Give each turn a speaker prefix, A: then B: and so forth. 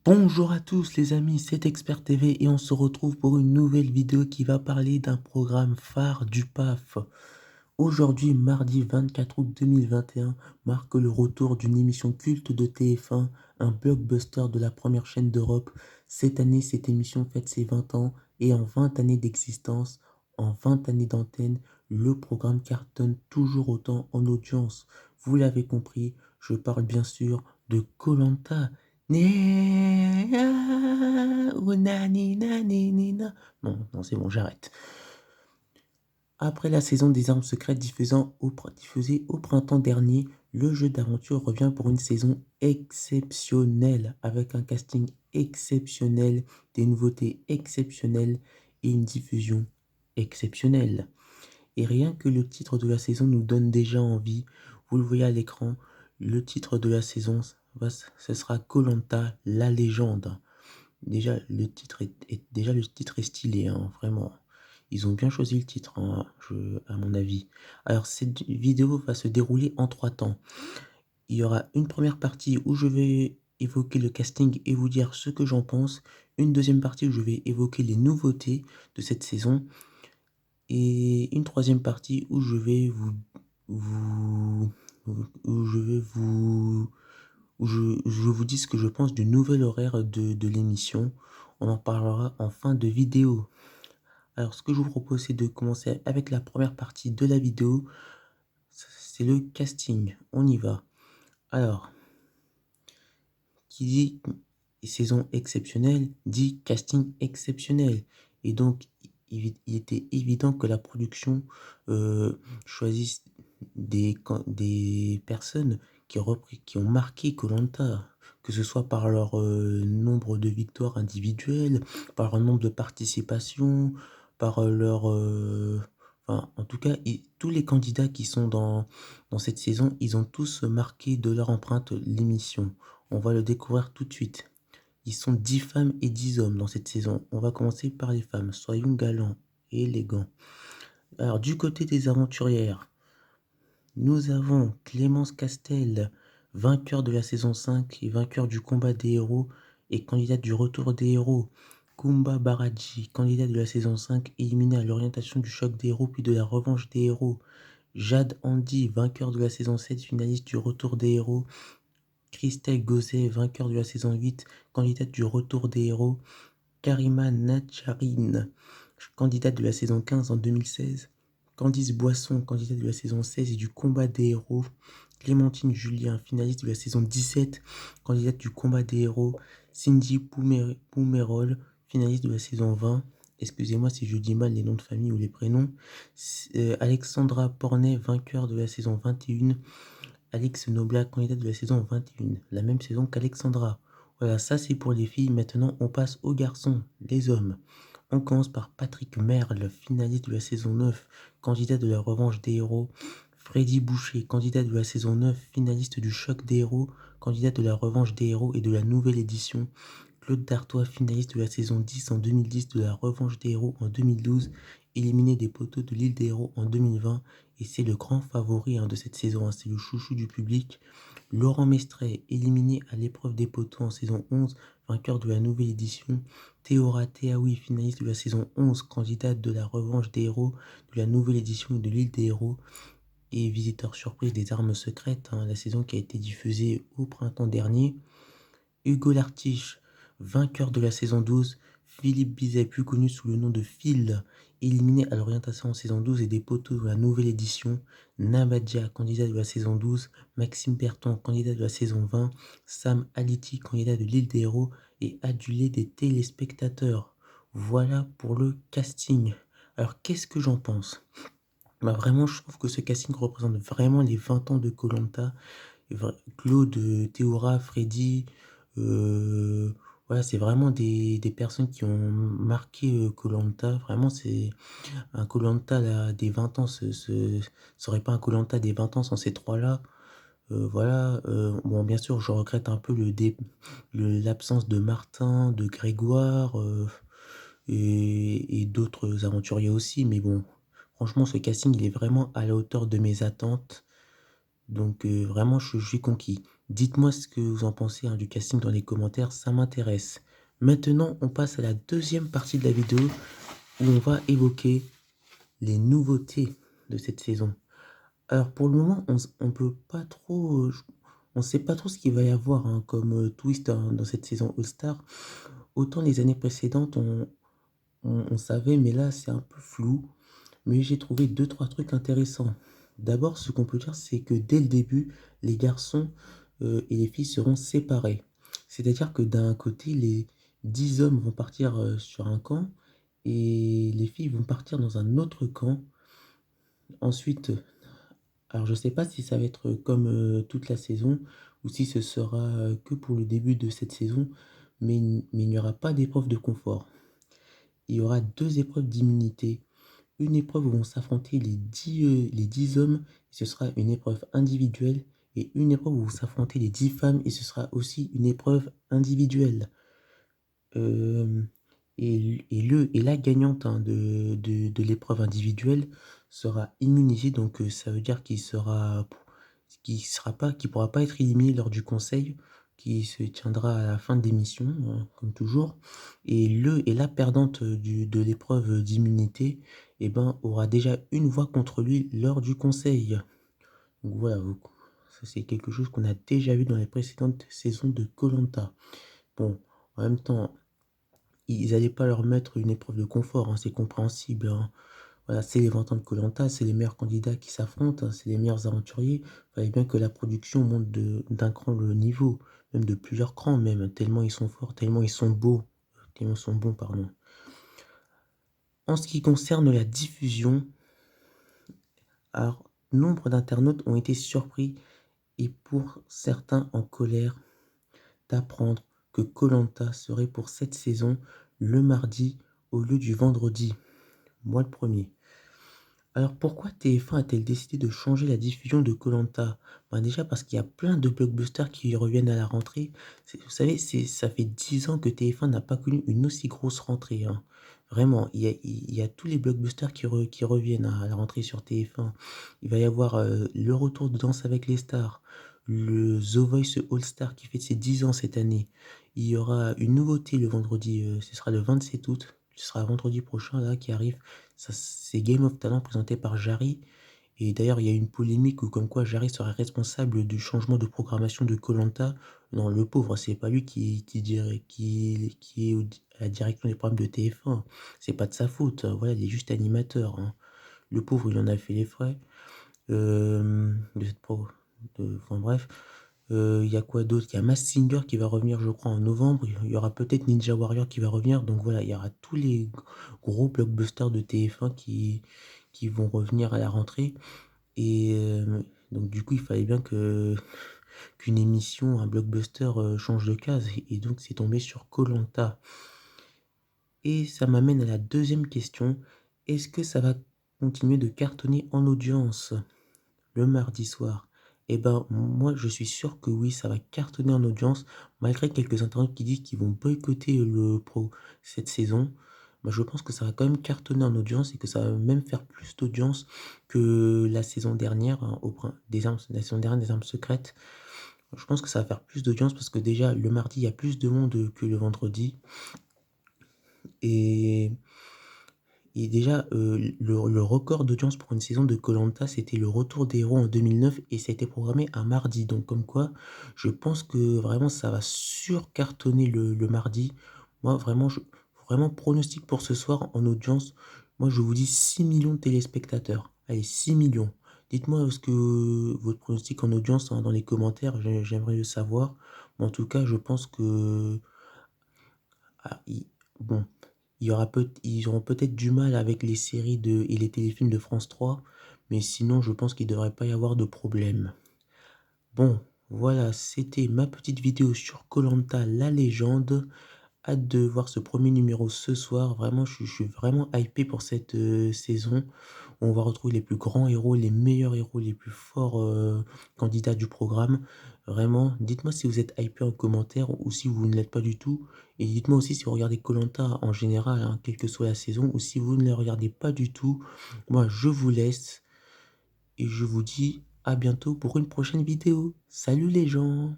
A: Bonjour à tous les amis, c'est Expert TV et on se retrouve pour une nouvelle vidéo qui va parler d'un programme phare du PAF. Aujourd'hui, mardi 24 août 2021, marque le retour d'une émission culte de TF1, un blockbuster de la première chaîne d'Europe. Cette année, cette émission fête ses 20 ans et en 20 années d'existence, en 20 années d'antenne, le programme cartonne toujours autant en audience. Vous l'avez compris, je parle bien sûr de koh. Non, non, c'est bon, j'arrête. Après la saison des armes secrètes diffusée au printemps dernier, le jeu d'aventure revient pour une saison exceptionnelle, avec un casting exceptionnel, des nouveautés exceptionnelles et une diffusion exceptionnelle. Et rien que le titre de la saison nous donne déjà envie. Vous le voyez à l'écran, le titre de la saison, ce sera koh, la légende. Déjà, le titre est stylé, hein, vraiment. Ils ont bien choisi le titre, hein, à mon avis. Alors, cette vidéo va se dérouler en 3 temps. Il y aura une première partie où je vais évoquer le casting et vous dire ce que j'en pense. Une deuxième partie où je vais évoquer les nouveautés de cette saison. Et une troisième partie où je vais vous, où je vais vous, où je vous dis ce que je pense du nouvel horaire de l'émission. On en parlera en fin de vidéo. Alors, ce que je vous propose, c'est de commencer avec la première partie de la vidéo. C'est le casting. On y va. Alors, qui dit saison exceptionnelle dit casting exceptionnel. Et donc, il était évident que la production choisisse des personnes qui ont marqué koh, que ce soit par leur nombre de victoires individuelles, par leur nombre de participations, par leur... enfin, en tout cas, tous les candidats qui sont dans cette saison, ils ont tous marqué de leur empreinte l'émission. On va le découvrir tout de suite. Ils sont 10 femmes et 10 hommes dans cette saison. On va commencer par les femmes. Soyons galants et élégants. Alors, du côté des aventurières, nous avons Clémence Castel, vainqueur de la saison 5 et vainqueur du combat des héros et candidate du retour des héros. Kumba Baraji, candidat de la saison 5, éliminé à l'orientation du choc des héros puis de la revanche des héros. Jade Andy, vainqueur de la saison 7, finaliste du retour des héros. Christelle Gauzet, vainqueur de la saison 8, candidate du retour des héros. Karima Natcharine, candidate de la saison 15 en 2016. Candice Boisson, candidate de la saison 16 et du combat des héros. Clémentine Julien, finaliste de la saison 17, candidate du combat des héros. Cindy Poumerol, finaliste de la saison 20. Excusez-moi si je dis mal les noms de famille ou les prénoms. Alexandra Pornet, vainqueur de la saison 21. Alix Noblat, candidate de la saison 21, la même saison qu'Alexandra. Voilà, ça c'est pour les filles. Maintenant, on passe aux garçons, les hommes. On commence par Patrick Merle, finaliste de la saison 9, candidat de la revanche des héros. Freddy Boucher, candidat de la saison 9, finaliste du choc des héros, candidat de la revanche des héros et de la nouvelle édition. Claude Dartois, finaliste de la saison 10 en 2010, de la revanche des héros en 2012, éliminé des poteaux de l'île des héros en 2020, et c'est le grand favori de cette saison, c'est le chouchou du public. Laurent Mestret, éliminé à l'épreuve des poteaux en saison 11, vainqueur de la nouvelle édition. Théora Teaoui, finaliste de la saison 11, candidate de la revanche des héros, de la nouvelle édition de l'île des héros. Et visiteur surprise des armes secrètes, la saison qui a été diffusée au printemps dernier. Hugo Lartiche, vainqueur de la saison 12, Philippe Bizet, plus connu sous le nom de Phil, éliminé à l'orientation en saison 12 et des poteaux de la nouvelle édition. Nabadia, candidat de la saison 12, Maxime Berton, candidat de la saison 20, Sam Aliti, candidat de l'île des héros et adulé des téléspectateurs. Voilà pour le casting. Alors qu'est-ce que j'en pense? Bah vraiment, je trouve que ce casting représente vraiment les 20 ans de koh. Claude, Théora, Freddy, voilà, c'est vraiment des personnes qui ont marqué koh. Vraiment, c'est un koh des 20 ans, ce serait pas un koh des 20 ans sans ces trois-là. Voilà, bon, bien sûr, je regrette un peu l'absence de Martin, de Grégoire et d'autres aventuriers aussi, mais bon, franchement, ce casting, il est vraiment à la hauteur de mes attentes. Donc vraiment, je suis conquis. Dites-moi ce que vous en pensez, hein, du casting dans les commentaires, ça m'intéresse. Maintenant, on passe à la deuxième partie de la vidéo où on va évoquer les nouveautés de cette saison. Alors pour le moment, on peut pas trop, on sait pas trop ce qu'il va y avoir, hein, comme twist dans cette saison All-Star. Autant les années précédentes, on savait, mais là c'est un peu flou. Mais j'ai trouvé deux, trois trucs intéressants. D'abord, ce qu'on peut dire, c'est que dès le début, les garçons et les filles seront séparés. C'est-à-dire que d'un côté, les 10 hommes vont partir sur un camp et les filles vont partir dans un autre camp. Ensuite, alors je sais pas si ça va être comme toute la saison ou si ce sera que pour le début de cette saison, mais il n'y aura pas d'épreuve de confort. Il y aura deux épreuves d'immunité. Une épreuve où vont s'affronter les 10 hommes, et ce sera une épreuve individuelle, et une épreuve où vont s'affronter les 10 femmes, et ce sera aussi une épreuve individuelle. Euh, et la gagnante, hein, de l'épreuve individuelle sera immunisée, donc ça veut dire qu'il pourra pas être éliminé lors du conseil qui se tiendra à la fin de l'émission, hein, comme toujours. Et la perdante de l'épreuve d'immunité, eh ben, aura déjà une voix contre lui lors du conseil. Donc voilà, ça c'est quelque chose qu'on a déjà vu dans les précédentes saisons de koh. Bon, en même temps, ils n'allaient pas leur mettre une épreuve de confort, hein, c'est compréhensible, hein. Voilà, c'est les 20 ans de koh, c'est les meilleurs candidats qui s'affrontent, hein, c'est les meilleurs aventuriers. Il fallait bien que la production monte d'un cran le niveau, même de plusieurs crans même, tellement ils sont forts, tellement ils sont beaux, tellement ils sont bons, pardon. En ce qui concerne la diffusion, alors, nombre d'internautes ont été surpris et pour certains en colère d'apprendre que koh serait pour cette saison le mardi au lieu du vendredi. Moi le premier. Alors pourquoi TF1 a-t-elle décidé de changer la diffusion de koh? Ben déjà parce qu'il y a plein de blockbusters qui reviennent à la rentrée. Vous savez, ça fait 10 ans que TF1 n'a pas connu une aussi grosse rentrée, hein. Vraiment, il y a tous les blockbusters qui reviennent à la rentrée sur TF1. Il va y avoir le retour de Danse avec les stars, le The Voice All Star qui fait ses 10 ans cette année. Il y aura une nouveauté le vendredi, ce sera le 27 août, ce sera vendredi prochain là qui arrive. Ça, c'est Game of Talent présenté par Jarry. Et d'ailleurs, il y a une polémique où comme quoi Jarry serait responsable du changement de programmation de koh. Non, le pauvre, c'est pas lui qui est à la direction des programmes de TF1. C'est pas de sa faute. Voilà, il est juste animateur, hein. Le pauvre, il en a fait les frais. De cette pro. Enfin bref. Il y a quoi d'autre? Il y a Mask Singer qui va revenir, je crois, en novembre. Il y aura peut-être Ninja Warrior qui va revenir. Donc voilà, il y aura tous les gros blockbusters de TF1 qui vont revenir à la rentrée. Et donc du coup, il fallait bien qu'une émission, un blockbuster change de case. Et donc c'est tombé sur koh. Et ça m'amène à la deuxième question. Est-ce que ça va continuer de cartonner en audience le mardi soir? Eh ben, moi, je suis sûr que oui, ça va cartonner en audience, malgré quelques internautes qui disent qu'ils vont boycotter cette saison. Moi, je pense que ça va quand même cartonner en audience et que ça va même faire plus d'audience que la saison dernière, hein, la saison dernière des Armes Secrètes. Je pense que ça va faire plus d'audience parce que déjà, le mardi, il y a plus de monde que le vendredi. Et Et déjà, le record d'audience pour une saison de koh, c'était le retour des héros en 2009 et ça a été programmé un mardi. Donc comme quoi, je pense que vraiment ça va surcartonner le mardi. Moi vraiment pronostic pour ce soir en audience, moi je vous dis 6 millions de téléspectateurs. Allez, 6 millions. Dites-moi ce que votre pronostic en audience, hein, dans les commentaires, j'aimerais le savoir. Mais en tout cas, je pense que ah, bon, ils auront peut-être du mal avec les séries et les téléfilms de France 3, mais sinon, je pense qu'il ne devrait pas y avoir de problème. Bon, voilà, c'était ma petite vidéo sur koh la légende. Hâte de voir ce premier numéro ce soir. Vraiment, je suis vraiment hypé pour cette saison. On va retrouver les plus grands héros, les meilleurs héros, les plus forts candidats du programme. Vraiment, dites-moi si vous êtes hypé en commentaire ou si vous ne l'êtes pas du tout. Et dites-moi aussi si vous regardez koh en général, hein, quelle que soit la saison, ou si vous ne le regardez pas du tout. Moi, je vous laisse et je vous dis à bientôt pour une prochaine vidéo. Salut les gens!